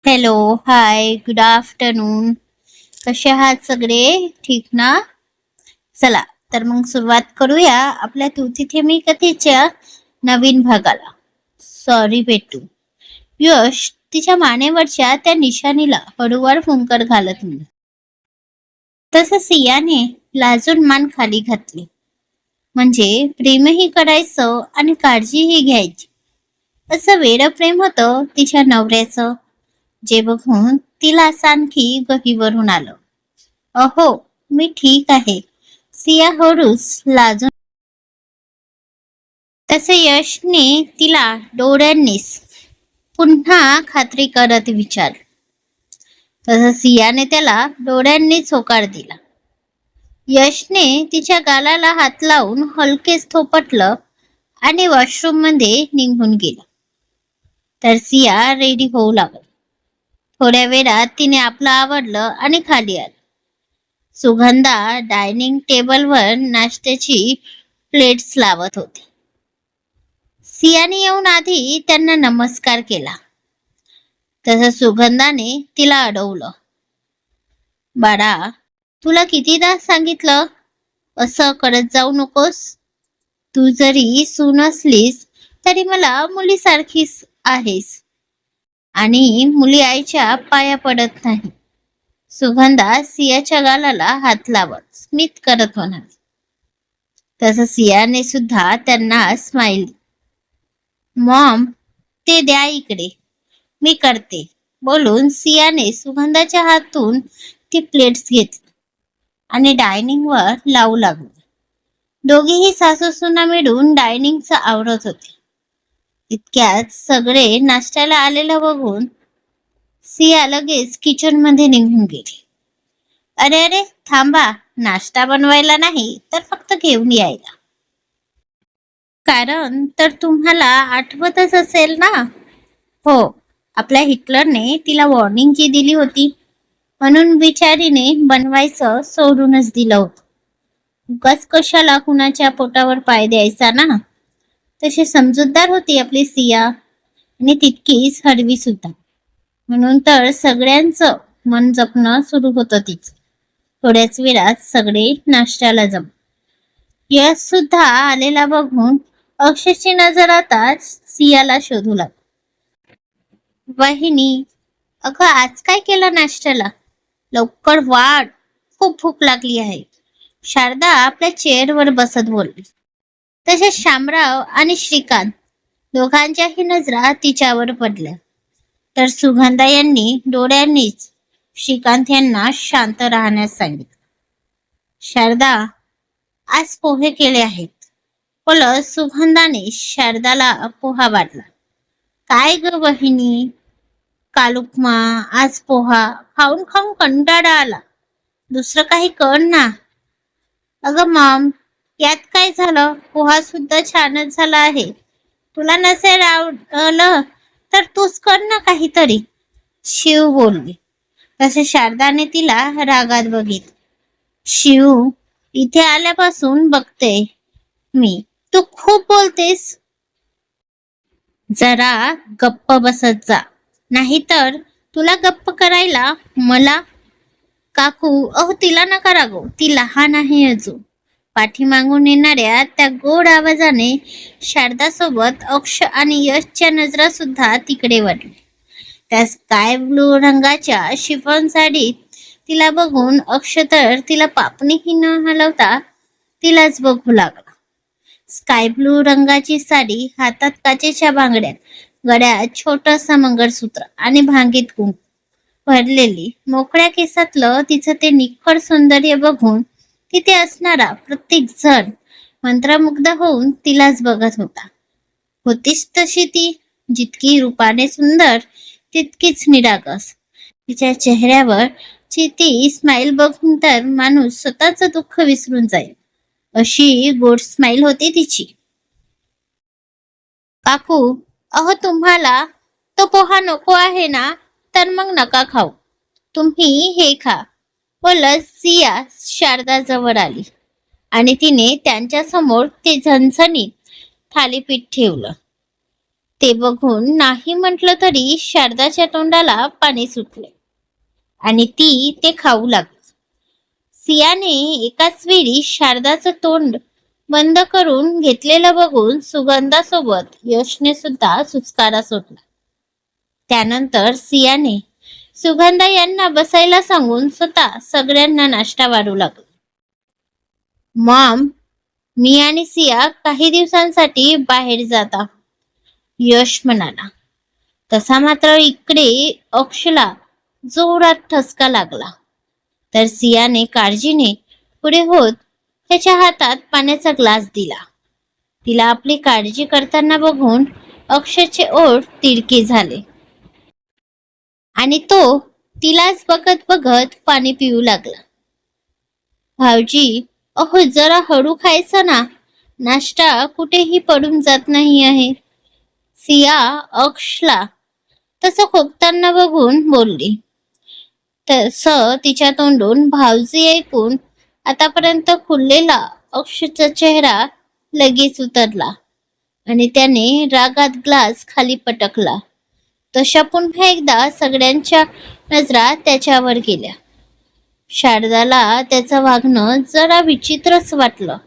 Hello, हाय, good afternoon. कसे आहात सगळे? ठीक ना? चला, तर मग सुरुवात करूया आपल्या तू तिथे मी कथेच्या नवीन भागाला. सॉरी बेटू. यश तिच्या मानेवरच्या त्या निशाणीला हळूवार फुंकर घालत म्हणलं. तसं सियाने लाजून मान खाली घातली. म्हणजे प्रेमही करायचं आणि काळजीही घ्यायची. असं वेडं प्रेम होतं तिच्या नवऱ्याचं, जे बघून तिला आणखी गहिवरून आलं. अहो, मी ठीक आहे, सिया हळूच लाजून. तसे यशने तिला डोळ्यांनीच पुन्हा खात्री करत विचारलं. तसं सियाने त्याला डोळ्यांनीच होकार दिला. यशने तिच्या गालाला हात लावून हलकेच थोपटलं आणि वॉशरूम मध्ये निघून गेला. तर सिया रेडी होऊ लागली. थोड्या वेळात तिने आपलं आवडलं आणि खाली आली. सुगंधा डायनिंग टेबलवर नाश्त्याची प्लेट्स लावत होती. सियाने येऊन आधी त्यांना नमस्कार केला. तसं सुगंधाने तिला अडवलं. बाळा, तुला कितीदा सांगितलं असं करत जाऊ नकोस. तू जरी सून असलीस तरी मला मुलीसारखीच आहेस आणि मुली आईच्या पाया पडत नाही. सुगंधा सियाच्या गालाला हात लावत स्मित करत म्हणाली. तसं सियाने सुद्धा त्यांना स्माईल. मॉम, ते द्या इकडे, मी करते, बोलून सियाने सुगंधाच्या हातून ती प्लेट्स घेतली आणि डायनिंग वर लावू लागली. दोघेही सासू सुना मिळून डायनिंगचं आवरत होते. इतक्यात सगळे नाश्त्याला आलेलं बघून सिया लगेच किचन मध्ये निघून गेली. अरे अरे, थांबा, नाश्ता बनवायला नाही तर फक्त घेऊन यायला. कारण तर तुम्हाला आठवतच असेल ना. हो, आपल्या हिटलरने तिला वॉर्निंग जी दिली होती, म्हणून बिचारीने बनवायचं सोडूनच दिलं होतं. उगाच कशाला कुणाच्या पोटावर पाय द्यायचा ना. तशी समजूतदार होती आपली सिया आणि तितकीच हळवी सुद्धा. म्हणून तर सगळ्यांचं मन जपणं सुरू होतं तिचं. थोड्याच वेळात सगळे नाश्त्याला जम. यश सुद्धा आलेला बघून अक्षयची नजर आता सियाला शोधू लागली. वाहिनी, अगं आज काय केलं नाश्त्याला? लवकर वाढ, खूप भूक लागली आहे. शारदा आपल्या चेअरवर बसत बोलली. तसेच शामराव आणि श्रीकांत दोघांच्याही नजरा तिच्यावर पडल्या. तर सुगंधा यांनी डोळ्यांनीच श्रीकांत यांना शांत राहण्यास सांगितलं. शारदा, आज पोहे केले आहेत, बोलत सुगंधाने शारदाला पोहा वाटला. काय ग बहिणी, काल उपमा, आज पोहा, खाऊन खाऊन कंटाळा आला. दुसरं काही कर ना. अगं मॉम, यात काय झालं, पोहा सुद्धा छानच झाला आहे. तुला नसेल आवडलं तर तूच कर ना काहीतरी, शिव बोलली. तसे शारदाने तिला रागात बघितलं. शिव, इथे आल्यापासून बघते मी, तू खूप बोलतेस. जरा गप्प बसत जा, नाहीतर तुला गप्प करायला मला. काकू, अहो तिला नका रागवू, ती लहान आहे अजून. पाठीमागून येणाऱ्या त्या गोड आवाजाने शारदासोबत अक्ष आणि यशच्या नजरा सुद्धा तिकडे वाटल्या. त्या स्काय ब्लू रंगाच्या शिफॉन साडीत तिला बघून अक्ष तर तिला पापणीही न हलवता तिलाच बघू लागला. स्काय ब्लू रंगाची साडी, हातात काचेच्या बांगड्या, गळ्यात छोटंसं मंगळसूत्र आणि भांगीत कुंकू भरलेली मोकळ्या केसातलं तिचं ते निखळ सौंदर्य बघून तिथे असणारा प्रत्येक जण मंत्रमुग्ध होऊन तिलाच बघत होता. होतीच तशी ती, जितकी रूपाने सुंदर तितकीच निरागस. तिच्या चेहऱ्यावर ती स्माईल बघून तर माणूस स्वतःच दुःख विसरून जाईल, अशी गोड स्माईल होती तिची. काकू, अहो तुम्हाला तो पोहा नको आहे ना, तर मग नका खाऊ, तुम्ही हे खा, बोलत सिया शारदाजवळ आली आणि तिने त्यांच्या समोर ते झणझणीत थालीपीठ ठेवलं. ते बघून नाही म्हटलं तरी शारदाच्या तोंडाला पाणी सुटले आणि ती ते खाऊ लागली. सियाने एकाच वेळी शारदाचं तोंड बंद करून घेतलेलं बघून सुगंधासोबत यशने सुद्धा सुस्कारा सोडला. त्यानंतर सियाने सुगंधा यांना बसायला सांगून स्वतः सगळ्यांना नाश्ता वाढू लागला. मॉम, मी आणि सिया काही दिवसांसाठी बाहेर जात आहोत, यश म्हणाला. तसा मात्र इकडे अक्षला जोरात ठसका लागला. तर सियाने काळजीने पुढे होत त्याच्या हातात पाण्याचा ग्लास दिला. तिला आपली काळजी करताना बघून अक्षयचे ओठ तिरके झाले आणि तो तिलाच बघत बघत पाणी पिऊ लागला. भाऊजी, अहो जरा हळू खायचं ना, नाश्ता कुठेही पडून जात नाही आहे. सिया अक्षला तसं खोकताना बघून बोलली. तसं तिच्या तोंडून भाऊजी ऐकून आतापर्यंत खुललेला अक्षचा चेहरा लगेच उतरला आणि त्याने रागात ग्लास खाली पटकला. तशा पुन्हा एकदा सगळ्यांच्या नजरा त्याच्यावर गेल्या. शारदाला त्याचं वागणं जरा विचित्रच वाटलं,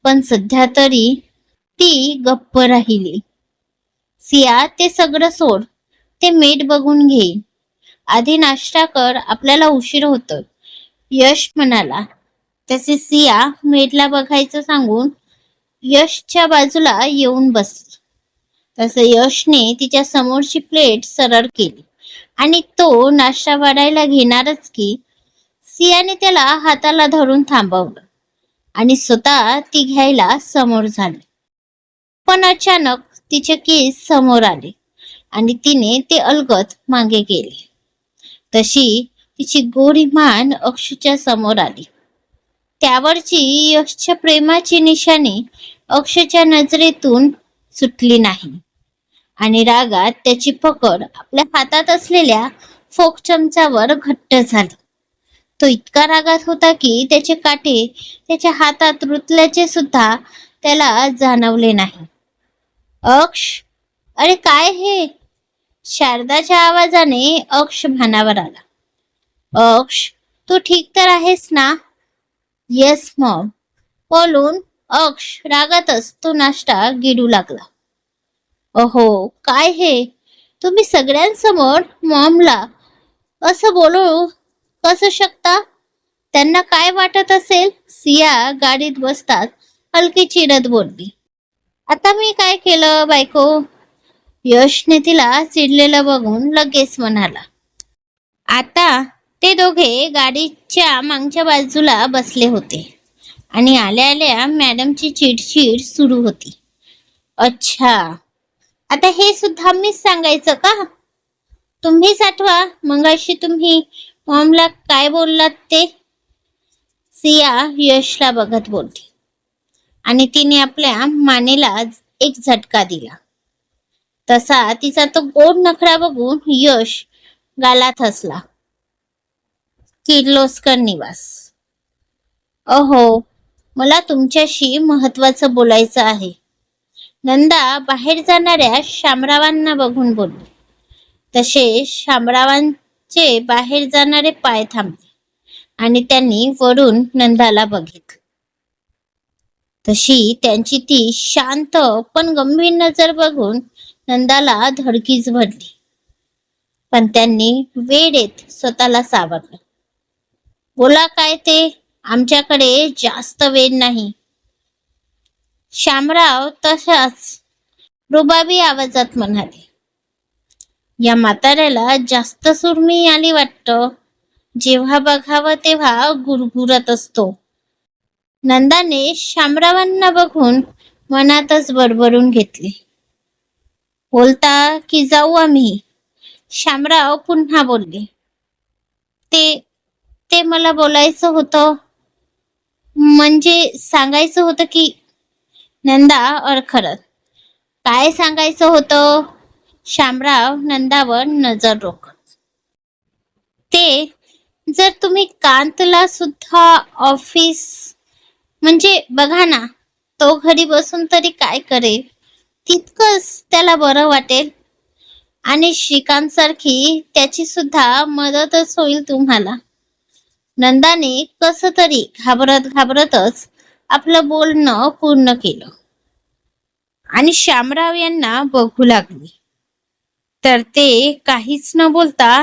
पण सध्या तरी ती गप्प राहिली. सिया, ते सगळं सोड, ते मेट बघून घे. आधी नाश्ता कर, आपल्याला उशीर होतोय, यश म्हणाला. तसे सिया मेटला बघायचं सांगून यशच्या बाजूला येऊन बसली. तसं यशने तिच्या समोरची प्लेट सरळ केली आणि तो नाश्ता वाढायला घेणारच की सियाने त्याला हाताला धरून थांबवलं आणि स्वतः ती घ्यायला समोर झाली. पण अचानक तिचे केस समोर आले आणि तिने ते अलगद मागे गेले. तशी तिची गोरी मान अक्षच्या समोर आली. त्यावरची यशच्या प्रेमाची निशाणी अक्षच्या नजरेतून सुटली नाही आणि रागात त्याची पकड आपल्या हातात असलेल्या फोक चमचावर घट्ट झाली. तो इतका रागात होता की त्याचे काटे त्याच्या हातात रुतल्याचे सुद्धा त्याला जाणवले नाही. अक्ष, अरे काय हे? शारदाच्या आवाजाने अक्ष भानावर आला. अक्ष, तू ठीक तर आहेस ना? येस मॉम, बोलून अक्ष रागातच तो नाश्ता गिळू लागला. अहो काय हे, तुम्ही सगळ्यांसमोर मॉमला असं बोलू कसं शकता? त्यांना काय वाटत असेल? सिया गाडीत बसतात हलकी चिरत बोलली. आता मी काय केलं बायको? यशने तिला चिडलेलं बघून लगेच म्हणाला. आता ते दोघे गाडीच्या मागच्या बाजूला बसले होते आणि आल्या आल्या मॅडमची चिडचिड सुरू होती. अच्छा, आता हे सुद्धा मीच सांगायचं का? तुम्हीच आठवा मगाशी तुम्ही मॉमला काय बोललात ते. सिया यशला बघत बोलली आणि तिने आपल्या मानेला एक झटका दिला. तसा तिचा तो गोड नखरा बघून यश गालात हसला. किर्लोस्कर निवास. अहो, मला तुमच्याशी महत्वाचं बोलायचं आहे, नंदा बाहेर जाणाऱ्या शामरावांना बघून बोलली. तसे शामरावांचे बाहेर जाणारे पाय थांबले आणि त्यांनी वरून नंदाला बघितलं. तशी त्यांची ती शांत पण गंभीर नजर बघून नंदाला धडकीच भरली. पण त्यांनी वेळेत स्वतःला सावरलं. बोला काय ते, आमच्याकडे जास्त वेळ नाही. शामराव तशाच रुबाबी आवाजात म्हणाले. या म्हाताऱ्याला जास्त सुरमी आली वाटतं, जेव्हा बघावं तेव्हा गुरगुरत असतो. नंदाने शामरावांना बघून मनातच बडबडून घेतले. बोलता की जाऊ आम्ही? शामराव पुन्हा बोलले. ते मला बोलायचं होतं, म्हणजे सांगायचं होतं की. नंदा अडखळत. काय सांगायचं होतं? शामराव नंदावर नजर रोखत. ते जर तुम्ही कांतला सुद्धा ऑफिस, म्हणजे बघा ना, तो घरी बसून तरी काय करेल, तितकंच त्याला बरं वाटेल आणि श्रीकांत सारखी त्याची सुद्धा मदतच होईल तुम्हाला. नंदाने कस तरी घाबरत घाबरतच आपलं बोलणं पूर्ण केलं आणि श्यामराव यांना बघू लागली. तर ते काहीच न बोलता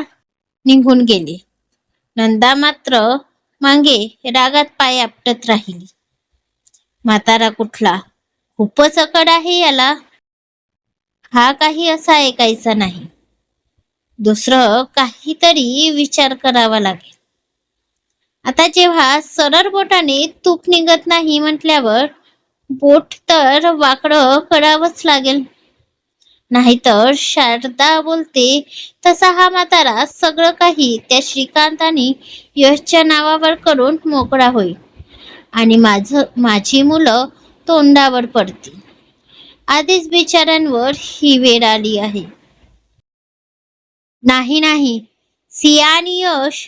निघून गेले. नंदा मात्र मागे रागात पाय आपटत राहिली. म्हातारा कुठला, खूपच अकड आहे याला. हा काही असा ऐकायचा नाही. दुसरं काहीतरी विचार करावा लागेल. आता जेव्हा सरळ बोटाने तूप निघत नाही म्हटल्यावर बोट तर वाकडं करावंच लागेल. नाहीतर शारदा बोलते तसा हा म्हातारा सगळं काही त्या श्रीकांत आणि यशच्या नावावर करून मोकळा होईल आणि माझी मुलं तोंडावर पडतील. आधीच बिचाऱ्यांवर ही वेळ आली आहे. नाही नाही, सिया आणि यश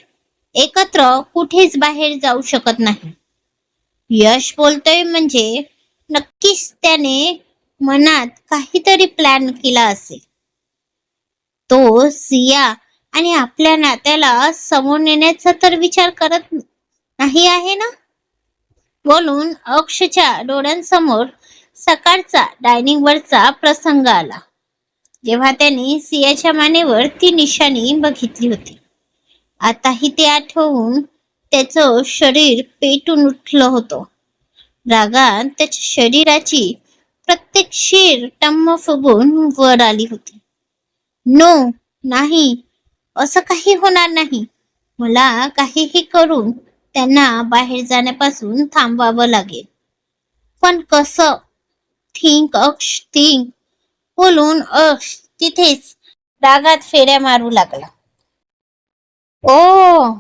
एकत्र कुठेच बाहेर जाऊ शकत नाही. यश बोलतोय म्हणजे नक्कीच त्याने मनात काहीतरी प्लॅन केला असेल. तो सिया आणि आपल्या नात्याला समोर नेण्याचा तर विचार करत नाही आहे ना. बोलून अक्षच्या डोळ्यांसमोर सकाळचा डायनिंग वरचा प्रसंग आला, जेव्हा त्यांनी सियाच्या मानेवर ती निशाणी बघितली होती. आताही ते आठवून त्याचं शरीर पेटून उठलं होतं. रागात त्याच्या शरीराची प्रत्येक शीर टम्म फुगून वर आली होती. नो, नाही, असं काही होणार नाही. मला काहीही करून त्यांना बाहेर जाण्यापासून थांबवावं लागेल. पण कसं? थिंक अक्ष, थिंक. बोलून अक्ष तिथेच रागात फेऱ्या मारू लागला. ओ,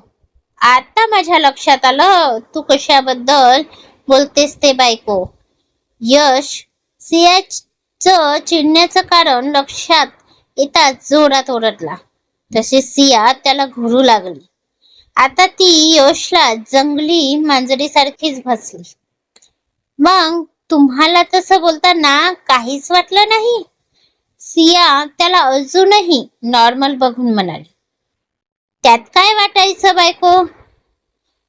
आता माझ्या लक्षात आलं तू कशाबद्दल बोलतेस ते बायको. यश सियाचं चिडण्याचं कारण लक्षात येताच जोरात ओरडला. तशी सिया त्याला घुरू लागली. आता ती यशला जंगली मांजरीसारखीच भसली. मग तुम्हाला तसं बोलताना काहीच वाटलं नाही? सिया त्याला अजूनही नॉर्मल बघून म्हणाली. त्यात काय वाटायचं बायको?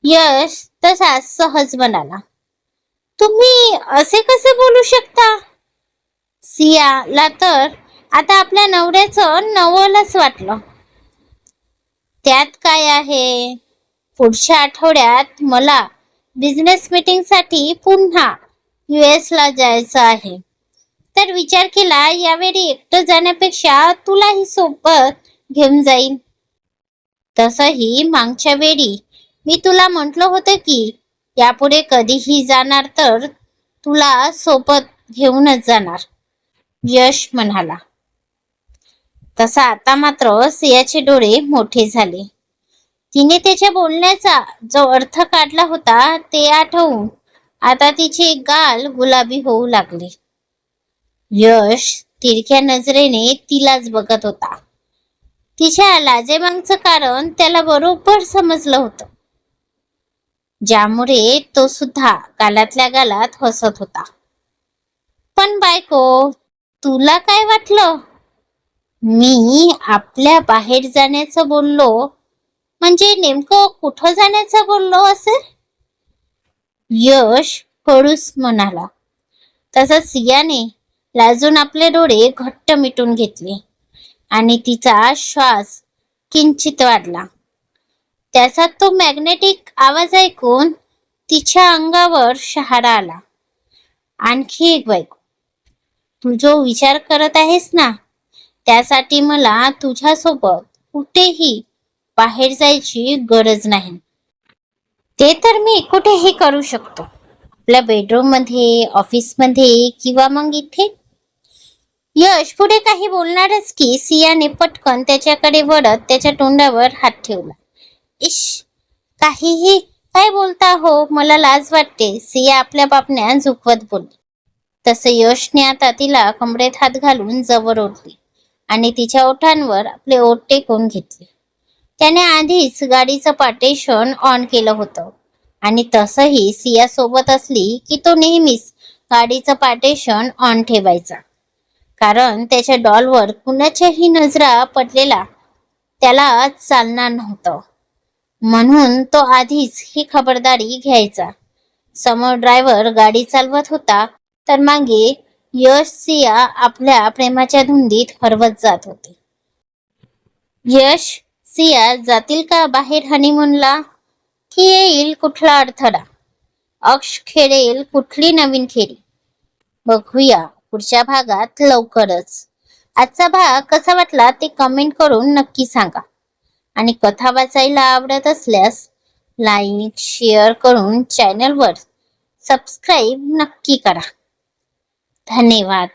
यश तसा सहज म्हणाला. तुम्ही असे कसे बोलू शकता? सियाला तर आता आपल्या नवऱ्याचं नवलच वाटलं. त्यात काय आहे? पुढच्या आठवड्यात मला बिझनेस मीटिंग साठी पुन्हा US ला जायचं आहे. तर विचार केला यावेळी एकटं जाण्यापेक्षा तुलाही सोबत घेऊन जाईन. तसंही मागच्या वेळी मी तुला म्हटलं होतं की यापुढे कधीही जाणार तर तुला सोबत घेऊनच जाणार, यश म्हणाला. तसा आता मात्र सियाचे डोळे मोठे झाले. तिने त्याच्या बोलण्याचा जो अर्थ काढला होता ते आठवून आता तिचे गाल गुलाबी होऊ लागले. यश तिरक्या नजरेने तिलाच बघत होता. तिच्या लाजेमागचं कारण त्याला बरोबर समजलं होतं, ज्यामुळे तो सुद्धा गालातल्या गालात हसत होता. पण बायको, तुला काय वाटलं? मी आपल्या बाहेर जाण्याचं बोललो म्हणजे नेमकं कुठं जाण्याचं बोललो असेल? यश कडूस म्हणाला. तसंच सियाने लाजून आपले डोळे घट्ट मिटून घेतले आणि तिचा श्वास किंचित वाढला. त्याचा तो मॅग्नेटिक आवाज ऐकून तिच्या अंगावर शहारा आला. आणखी एक बायको, तू जो विचार करत आहेस ना त्यासाठी मला तुझ्यासोबत कुठेही बाहेर जायची गरज नाही. ते तर मी कुठेही करू शकतो, आपल्या बेडरूम मध्ये, ऑफिस मध्ये किंवा मग इथे. यश पुढे काही बोलणारच की सियाने पटकन त्याच्याकडे वळत त्याच्या तोंडावर हात ठेवला. इश, काहीही काय बोलता हो, मला लाज वाटते, सिया आपल्या बापण्या झुकवत बोलली. तसं यशने आता तिला कमरेत हात घालून जवळ ओढली आणि तिच्या ओठांवर आपले ओठ टेकून घेतले. त्याने आधीच गाडीचं पार्टेशन ऑन केलं होतं आणि तसंही सिया सोबत असली की तो नेहमीच गाडीचं पार्टेशन ऑन ठेवायचा. कारण त्याच्या डॉलवर कुणाच्याही नजरा पडलेला त्याला चालणार नव्हतं. म्हणून तो आधीच ही खबरदारी घ्यायचा. समोर ड्रायव्हर गाडी चालवत होता तर मागे यश सिया आपल्या प्रेमाच्या धुंदीत हरवत जात होते. यश सिया जातील का बाहेर हनीमूनला? की येईल कुठला अडथळा? अक्ष खेळेल कुठली नवीन खेळी? बघूया पुढच्या भागात लवकरच. आजचा भाग कसा वाटला ते कमेंट करून नक्की सांगा. आणि कथा वाचायला आवडत असल्यास लाईक शेअर करून चॅनलवर सबस्क्राईब नक्की करा. धन्यवाद.